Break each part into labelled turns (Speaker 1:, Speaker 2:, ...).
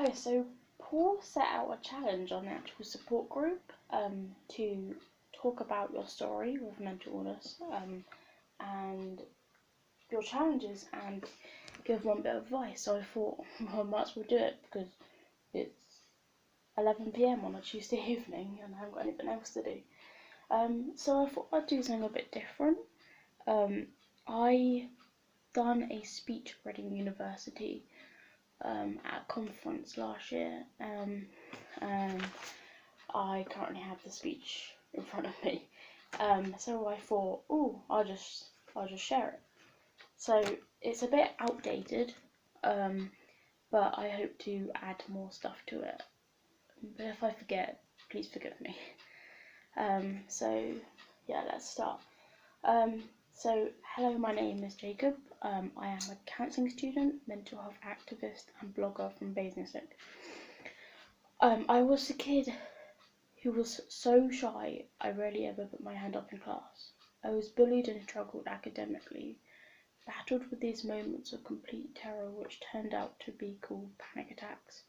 Speaker 1: Hi, so Paul set out a challenge on the actual support group to talk about your story with mental illness and your challenges and give one bit of advice. So I thought, well, I might as well do it because it's 11 p.m. on a Tuesday evening and I haven't got anything else to do. So I thought I'd do something a bit different. I done a speech at Reading University at a conference last year, and I currently have the speech in front of me. So I thought, I'll just share it. So it's a bit outdated, but I hope to add more stuff to it. But if I forget, please forgive me. So yeah, let's start. So hello, my name is Jacob. I am a counselling student, mental health activist and blogger from Basingstoke. I was a kid who was so shy I rarely ever put my hand up in class. I was bullied and struggled academically, battled with these moments of complete terror which turned out to be called panic attacks.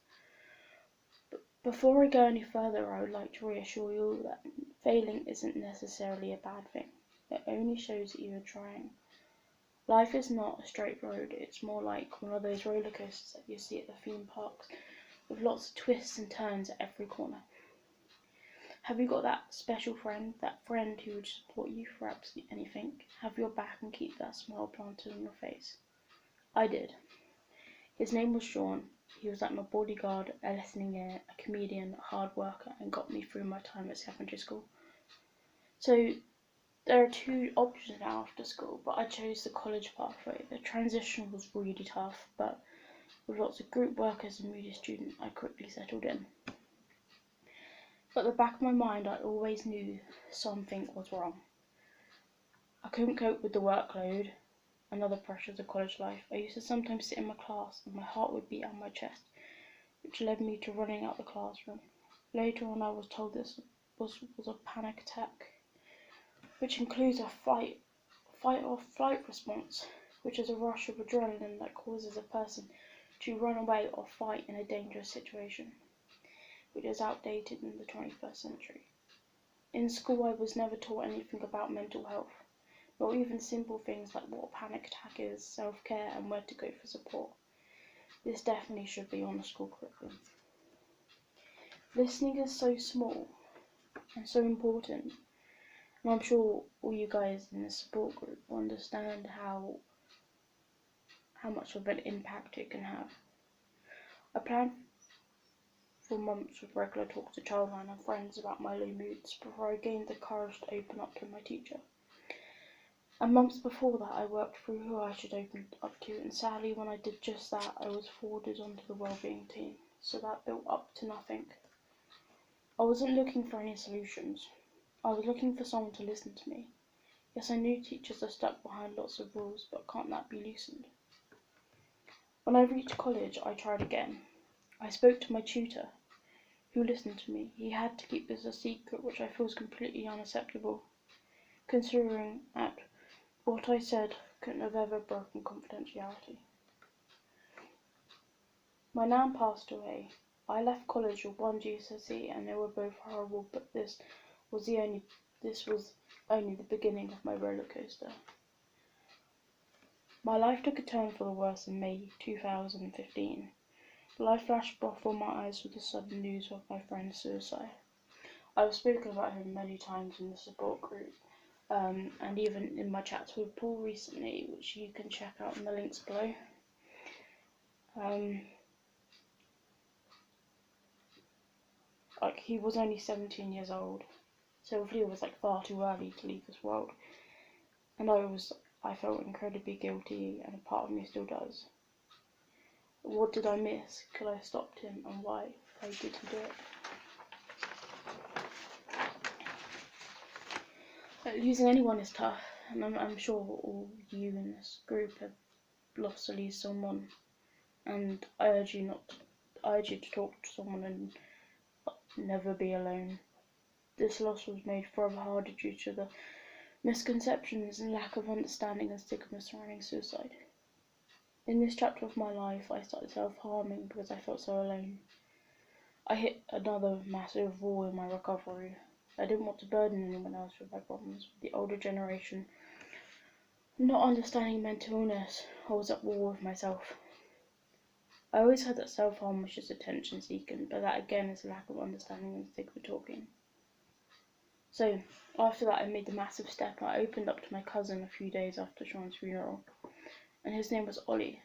Speaker 1: But before I go any further, I would like to reassure you that failing isn't necessarily a bad thing. It only shows that you are trying. Life is not a straight road, it's more like one of those roller coasters that you see at the theme parks, with lots of twists and turns at every corner. Have you got that special friend, that friend who would support you for absolutely anything, have your back and keep that smile planted on your face? I did. His name was Sean. He was like my bodyguard, a listening ear, a comedian, a hard worker, and got me through my time at secondary school. So there are two options now after school, but I chose the college pathway. The transition was really tough, but with lots of group work as a moody student, I quickly settled in. But at the back of my mind, I always knew something was wrong. I couldn't cope with the workload and other pressures of college life. I used to sometimes sit in my class and my heart would beat out my chest, which led me to running out the classroom. Later on, I was told this was a panic attack, which includes a fight or flight response, which is a rush of adrenaline that causes a person to run away or fight in a dangerous situation, which is outdated in the 21st century. In school, I was never taught anything about mental health, not even simple things like what a panic attack is, self-care, and where to go for support. This definitely should be on the school curriculum. Listening is so small and so important, and I'm sure all you guys in the support group will understand how much of an impact it can have. I planned for months with regular talks to Childline and friends about my low moods before I gained the courage to open up to my teacher. And months before that, I worked through who I should open up to, and sadly, when I did just that, I was forwarded onto the wellbeing team, so that built up to nothing. I wasn't looking for any solutions. I was looking for someone to listen to me. Yes, I knew teachers are stuck behind lots of rules, but can't that be loosened? When I reached college, I tried again. I spoke to my tutor, who listened to me. He had to keep this a secret, which I feel is completely unacceptable, considering that what I said couldn't have ever broken confidentiality. My nan passed away. I left college with one GCSE and they were both horrible, but this was only the beginning of my roller coaster. My life took a turn for the worse in May 2015. Life flashed before my eyes with the sudden news of my friend's suicide. I've spoken about him many times in the support group, and even in my chats with Paul recently, which you can check out in the links below. He was only 17 years old, so it was far too early to leave this world, and I felt incredibly guilty, and a part of me still does. What did I miss? Could I have stopped him, and why did he do it? Losing anyone is tough, and I'm sure all you in this group have lost at least someone, and I urge you to talk to someone and never be alone. This loss was made forever harder due to the misconceptions and lack of understanding and stigma surrounding suicide. In this chapter of my life, I started self-harming because I felt so alone. I hit another massive wall in my recovery. I didn't want to burden anyone else with my problems. With the older generation not understanding mental illness, I was at war with myself. I always heard that self-harm was just attention seeking, but that again is a lack of understanding and stigma talking. So, after that I made the massive step and I opened up to my cousin a few days after Sean's funeral, and his name was Ollie.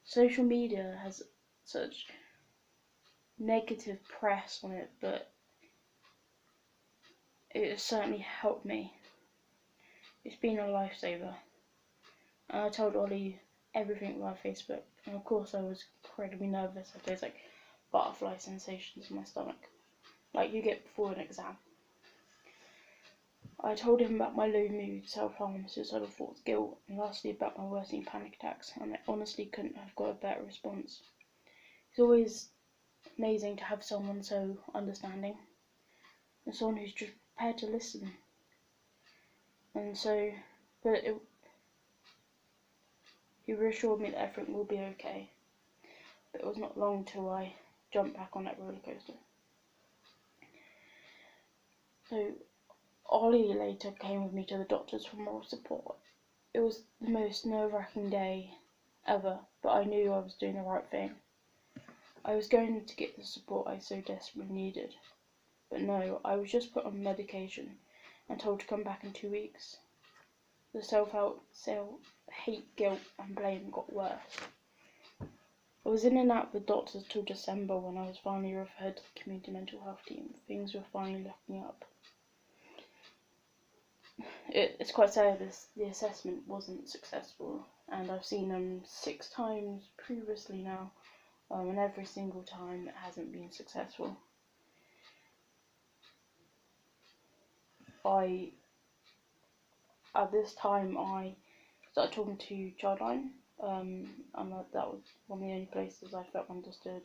Speaker 1: Social media has such negative press on it, but it has certainly helped me. It's been a lifesaver. And I told Ollie everything via Facebook, and of course I was incredibly nervous. I had those like butterfly sensations in my stomach, like you get before an exam. I told him about my low mood, self-harm, suicidal thoughts, guilt, and lastly about my worsening panic attacks, and I honestly couldn't have got a better response. It's always amazing to have someone so understanding, and someone who's just prepared to listen. And so, but he reassured me that everything will be okay. But it was not long till I jumped back on that roller coaster. So Ollie later came with me to the doctors for moral support. It was the most nerve-wracking day ever, but I knew I was doing the right thing. I was going to get the support I so desperately needed. But no, I was just put on medication and told to come back in 2 weeks. The self-hate, guilt and blame got worse. I was in and out of the doctors till December when I was finally referred to the community mental health team. Things were finally looking up. It's quite sad the assessment wasn't successful, and I've seen them 6 times previously now, and every single time it hasn't been successful. At this time I started talking to Childline, and that was one of the only places I felt understood,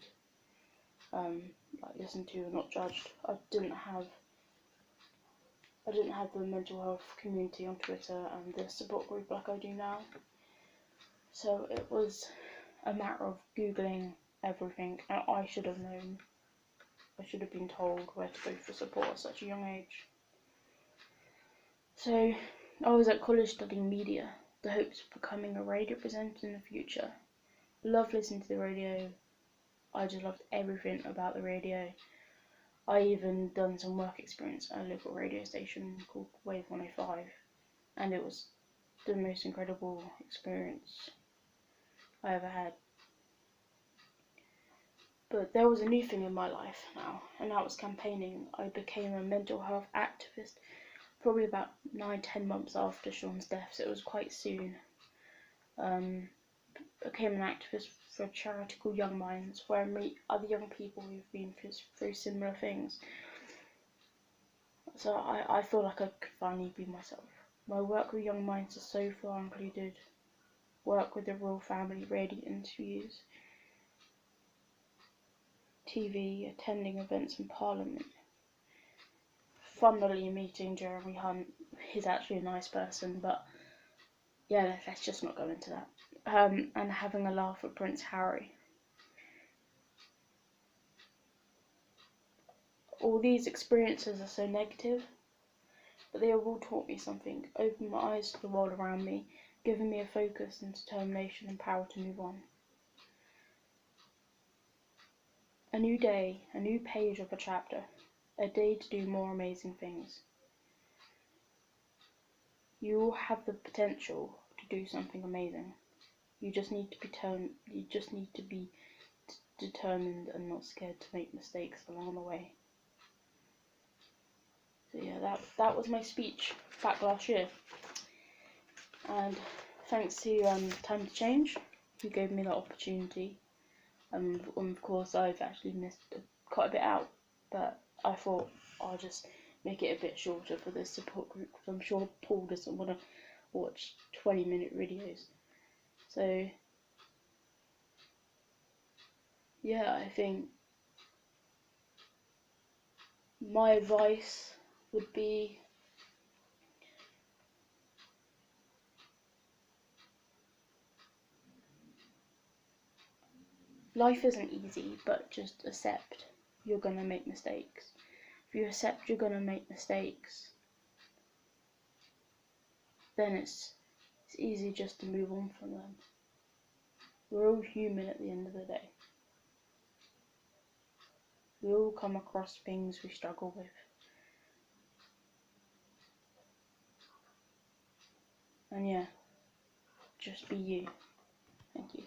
Speaker 1: like listened to and not judged. I didn't have the mental health community on Twitter and the support group like I do now. So it was a matter of Googling everything, and I should have known. I should have been told where to go for support at such a young age. So I was at college studying media, the hopes of becoming a radio presenter in the future. I loved listening to the radio. I just loved everything about the radio. I even done some work experience at a local radio station called Wave 105, and it was the most incredible experience I ever had. But there was a new thing in my life now, and that was campaigning. I became a mental health activist probably about 9-10 months after Sean's death, so it was quite soon. Became an activist for a charity called Young Minds, where I meet other young people who've been through similar things. So I feel like I could finally be myself. My work with Young Minds has so far included work with the Royal Family, radio interviews, TV, attending events in Parliament. Funnily meeting Jeremy Hunt. He's actually a nice person, but yeah, let's just not go into that. And having a laugh at Prince Harry. All these experiences are so negative, but they have all taught me something, opened my eyes to the world around me, given me a focus and determination and power to move on. A new day, a new page of a chapter, a day to do more amazing things. You all have the potential to do something amazing. You just need to be determined and not scared to make mistakes along the way. So yeah, that was my speech back last year. And thanks to Time to Change, who gave me that opportunity. And of course I've actually missed quite a bit out, but I thought I'll just make it a bit shorter for this support group, because I'm sure Paul doesn't want to watch 20-minute videos. So yeah, I think my advice would be life isn't easy, but just accept you're gonna make mistakes. If you accept you're gonna make mistakes, then it's easy just to move on from them. We're all human at the end of the day. We all come across things we struggle with. And yeah, just be you. Thank you.